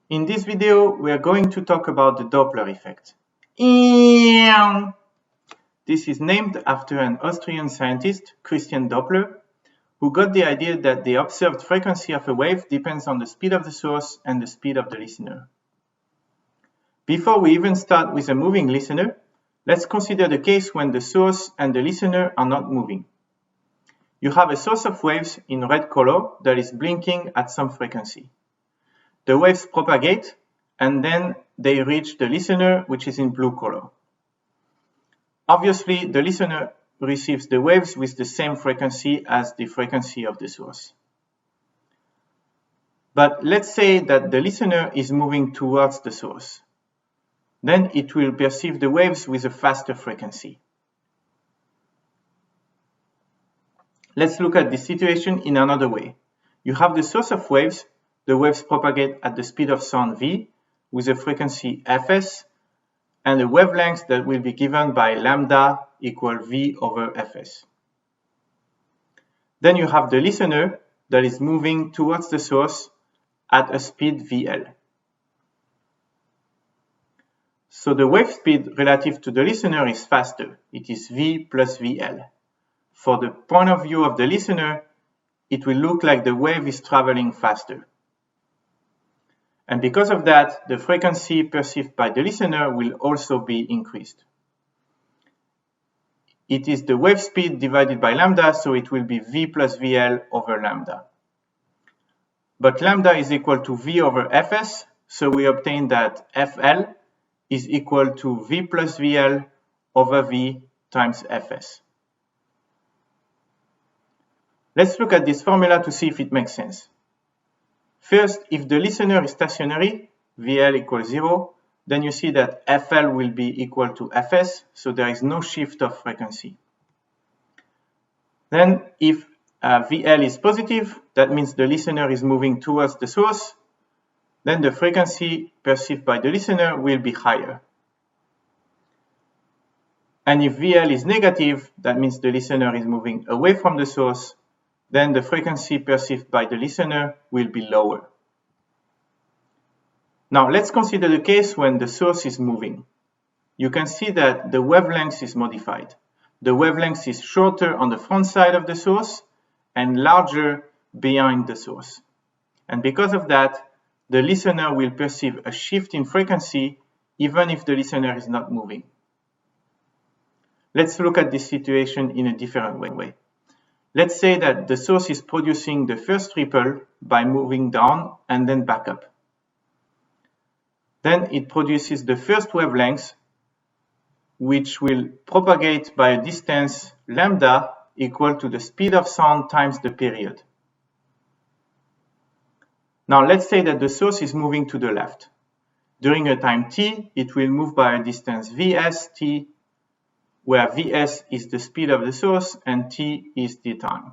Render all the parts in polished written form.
In this video, we are going to talk about the Doppler effect. This is named after an Austrian scientist, Christian Doppler, who got the idea that the observed frequency of a wave depends on the speed of the source and the speed of the listener. Before we even start with a moving listener, let's consider the case when the source and the listener are not moving. You have a source of waves in red color that is blinking at some frequency. The waves propagate, and then they reach the listener, which is in blue color. Obviously, the listener receives the waves with the same frequency as the frequency of the source. But let's say that the listener is moving towards the source. Then it will perceive the waves with a faster frequency. Let's look at this situation in another way. You have the source of waves. The waves propagate at the speed of sound v with a frequency fs and a wavelength that will be given by lambda equal v over fs. Then you have the listener that is moving towards the source at a speed vl. So the wave speed relative to the listener is faster. It is v plus vl. For the point of view of the listener, it will look like the wave is traveling faster. And because of that, the frequency perceived by the listener will also be increased. It is the wave speed divided by lambda, so it will be v plus vl over lambda. But lambda is equal to v over fs, so we obtain that fl is equal to v plus vl over v times fs. Let's look at this formula to see if it makes sense. First, if the listener is stationary, VL equals 0, then you see that FL will be equal to Fs, so there is no shift of frequency. Then, if VL is positive, that means the listener is moving towards the source, then the frequency perceived by the listener will be higher. And if VL is negative, that means the listener is moving away from the source, then the frequency perceived by the listener will be lower. Now let's consider the case when the source is moving. You can see that the wavelength is modified. The wavelength is shorter on the front side of the source and larger behind the source. And because of that, the listener will perceive a shift in frequency even if the listener is not moving. Let's look at this situation in a different way. Let's say that the source is producing the first ripple by moving down and then back up. Then it produces the first wavelength, which will propagate by a distance lambda equal to the speed of sound times the period. Now let's say that the source is moving to the left. During a time t, it will move by a distance vst, where Vs is the speed of the source and t is the time.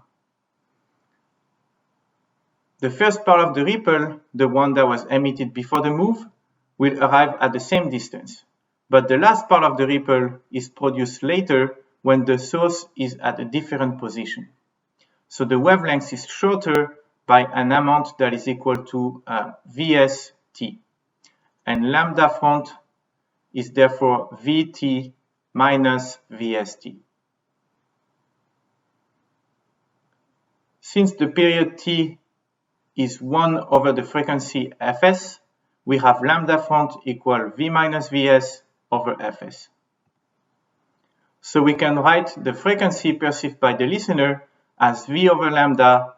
The first part of the ripple, the one that was emitted before the move, will arrive at the same distance. But the last part of the ripple is produced later when the source is at a different position. So the wavelength is shorter by an amount that is equal to Vst. And lambda front is therefore Vt minus Vst. Since the period t is 1 over the frequency fs, we have lambda front equal v minus vs over fs. So we can write the frequency perceived by the listener as v over lambda,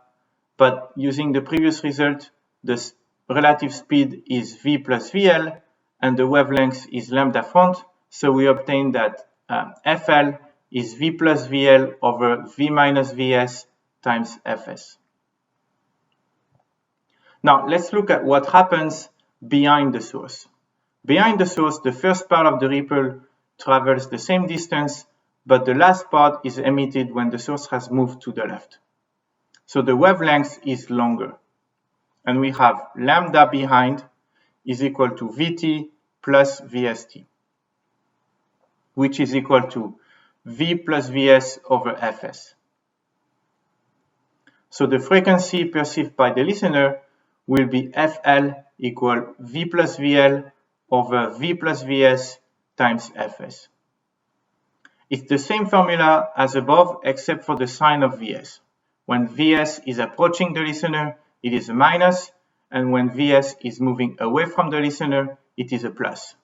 but using the previous result, the relative speed is v plus vl and the wavelength is lambda front. So we obtain that FL is V plus VL over V minus VS times Fs. Now let's look at what happens behind the source. Behind the source, the first part of the ripple travels the same distance, but the last part is emitted when the source has moved to the left. So the wavelength is longer. And we have lambda behind is equal to Vt plus Vst, which is equal to V plus Vs over Fs. So the frequency perceived by the listener will be FL equal V plus VL over V plus Vs times Fs. It's the same formula as above except for the sign of Vs. When Vs is approaching the listener, it is a minus, and when Vs is moving away from the listener, it is a plus.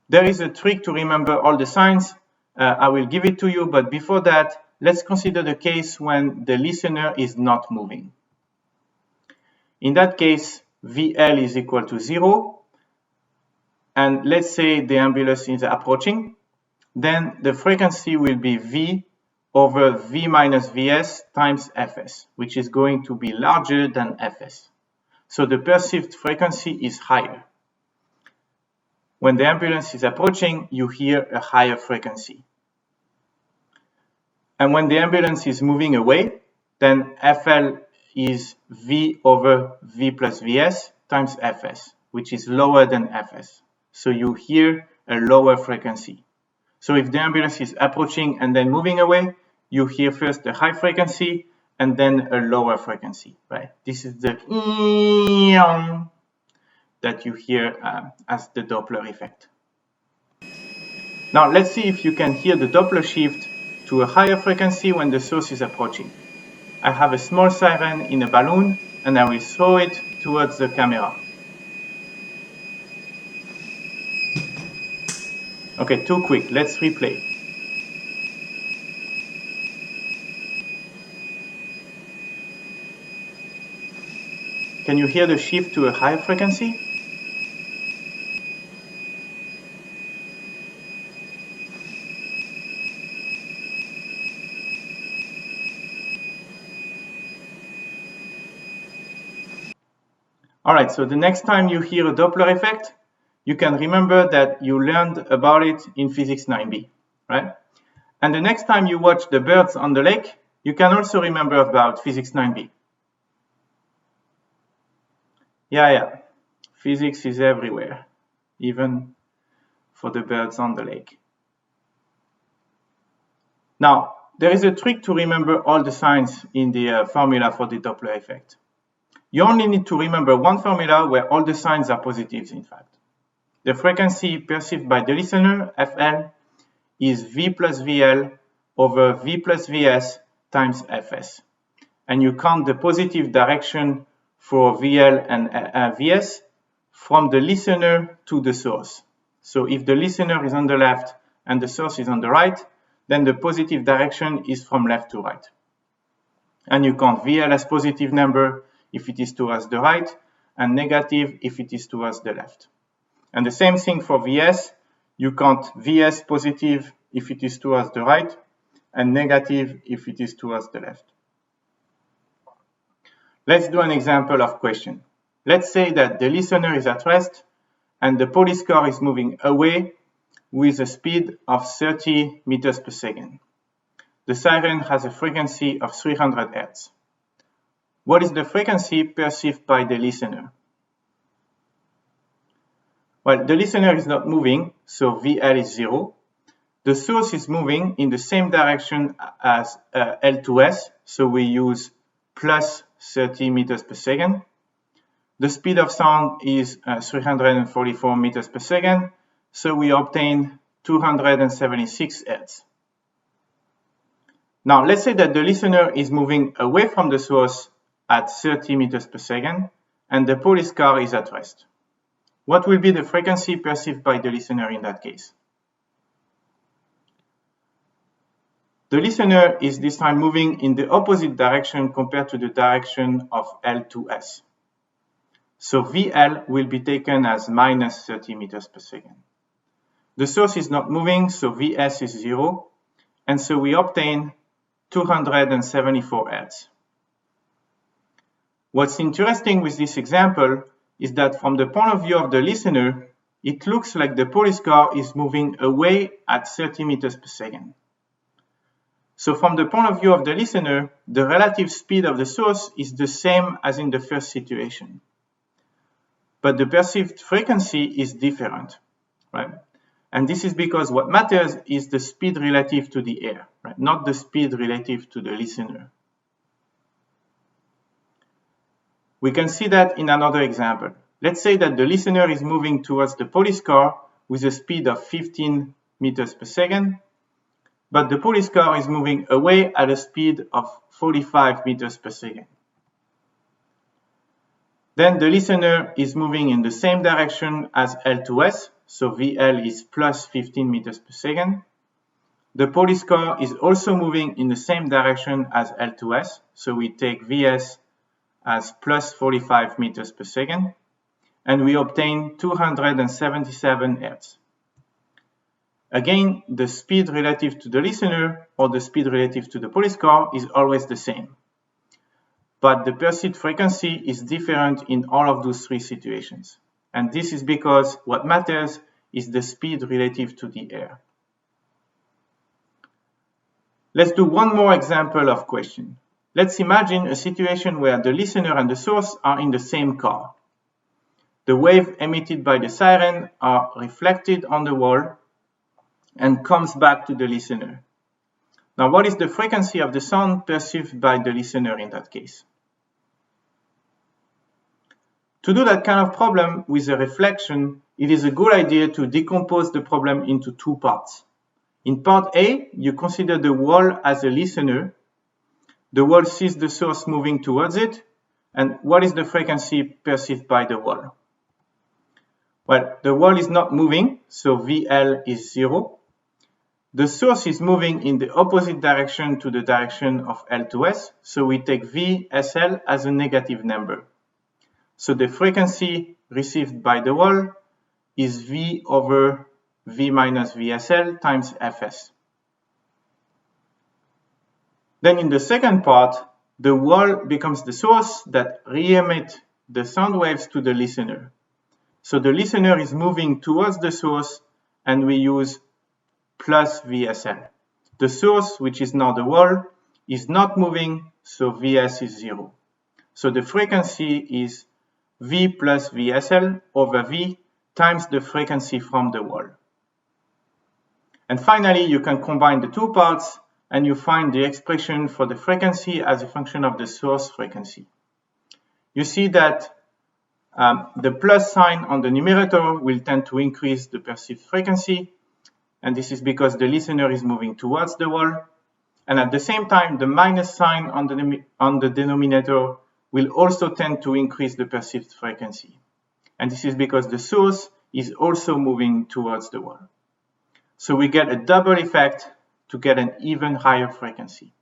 There is a trick to remember all the signs. I will give it to you, but before that, let's consider the case when the listener is not moving. In that case, VL is equal to 0, and let's say the ambulance is approaching, then the frequency will be V over V minus Vs times Fs, which is going to be larger than Fs. So the perceived frequency is higher. When the ambulance is approaching, you hear a higher frequency. And when the ambulance is moving away, then FL is V over V plus Vs times Fs, which is lower than Fs. So you hear a lower frequency. So if the ambulance is approaching and then moving away, you hear first a high frequency and then a lower frequency, right? This is the that you hear as the Doppler effect. Now let's see if you can hear the Doppler shift to a higher frequency when the source is approaching. I have a small siren in a balloon and I will throw it towards the camera. Okay, too quick, let's replay. Can you hear the shift to a higher frequency? Alright, so the next time you hear a Doppler effect, you can remember that you learned about it in Physics 9b, right? And the next time you watch the birds on the lake, you can also remember about Physics 9b. Yeah, physics is everywhere, even for the birds on the lake. Now, there is a trick to remember all the signs in the formula for the Doppler effect. You only need to remember one formula where all the signs are positives, in fact. The frequency perceived by the listener, Fl, is V plus VL over V plus Vs times Fs. And you count the positive direction for VL and Vs from the listener to the source. So if the listener is on the left and the source is on the right, then the positive direction is from left to right. And you count VL as positive number if it is towards the right, and negative if it is towards the left. And the same thing for Vs. You count Vs positive if it is towards the right, and negative if it is towards the left. Let's do an example of question. Let's say that the listener is at rest, and the police car is moving away with a speed of 30 meters per second. The siren has a frequency of 300 Hz. What is the frequency perceived by the listener? Well, the listener is not moving, so VL is 0. The source is moving in the same direction as L2S, so we use plus 30 meters per second. The speed of sound is 344 meters per second, so we obtain 276 Hz. Now, let's say that the listener is moving away from the source at 30 meters per second, and the police car is at rest. What will be the frequency perceived by the listener in that case? The listener is this time moving in the opposite direction compared to the direction of L2S. So VL will be taken as minus 30 meters per second. The source is not moving, so Vs is 0, and so we obtain 274 Hz. What's interesting with this example is that from the point of view of the listener, it looks like the police car is moving away at 30 meters per second. So from the point of view of the listener, the relative speed of the source is the same as in the first situation. But the perceived frequency is different, right? And this is because what matters is the speed relative to the air, right? Not the speed relative to the listener. We can see that in another example. Let's say that the listener is moving towards the police car with a speed of 15 meters per second, but the police car is moving away at a speed of 45 meters per second. Then the listener is moving in the same direction as L2S, so VL is plus 15 meters per second. The police car is also moving in the same direction as L2S, so we take Vs as plus 45 meters per second, and we obtain 277 Hz. Again, the speed relative to the listener or the speed relative to the police car is always the same. But the perceived frequency is different in all of those three situations. And this is because what matters is the speed relative to the air. Let's do one more example of question. Let's imagine a situation where the listener and the source are in the same car. The wave emitted by the siren are reflected on the wall and comes back to the listener. Now, what is the frequency of the sound perceived by the listener in that case? To do that kind of problem with a reflection, it is a good idea to decompose the problem into two parts. In part A, you consider the wall as a listener. The wall sees the source moving towards it, and what is the frequency perceived by the wall? Well, the wall is not moving, so VL is 0. The source is moving in the opposite direction to the direction of L2S, so we take VSL as a negative number. So the frequency received by the wall is V over V minus VSL times Fs. Then in the second part, the wall becomes the source that re-emits the sound waves to the listener. So the listener is moving towards the source, and we use plus VSL. The source, which is now the wall, is not moving, so Vs is 0. So the frequency is V plus VSL over V times the frequency from the wall. And finally, you can combine the two parts and you find the expression for the frequency as a function of the source frequency. You see that the plus sign on the numerator will tend to increase the perceived frequency, and this is because the listener is moving towards the wall. And at the same time, the minus sign on the denominator will also tend to increase the perceived frequency. And this is because the source is also moving towards the wall. So we get a double effect to get an even higher frequency.